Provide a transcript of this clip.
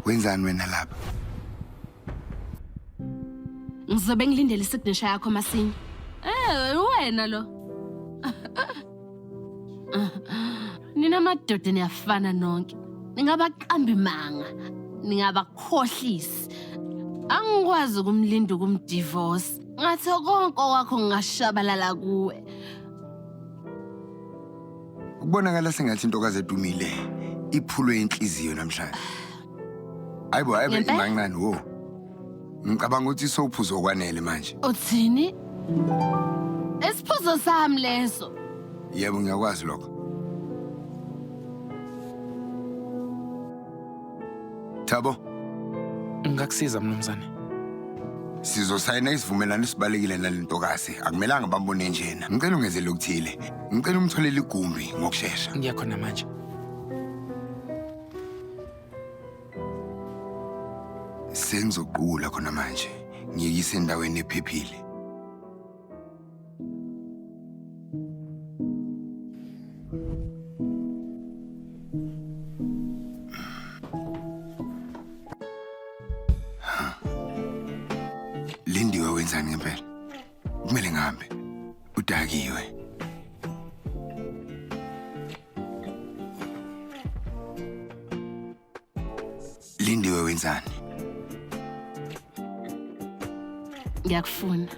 Wenzani wena lapha? Ngizobe ngilindele isignesha yakho masinya. Wena lo. Nina madoda niyafana nonke. Ningabaqambi manga, ningabakhohlisi. Angikwazi ukumlinda ukumdivorce. Ngathi konke kwakho ngashabalala kuwe. Ukubonakala sengathi intokazi edumile iphulwe inhliziyo namhlanje. Hayibo imancane wo. Ngicabanga ukuthi sowuphuzo okwanele manje. Uthini? Esiphuzo sami leso. Yebo ngiyakwazi lokho. Thabo, Ngakusiza mnumzane. sizosayina isivumelwano esibalekile nalentokazi. Akumelanga bambone njena. Ngicela ungenzele ukuthile. Ngicela umtholele igumbi ngokusheshsha. Ngiyakhona manje. Sengizoqula khona manje. Ngiyekise endaweni ephephile. Lindiwe wenzani ngempela? Kumele ngihambe. Udakiwe. Lindiwe wenzani? Ngiyakufuna.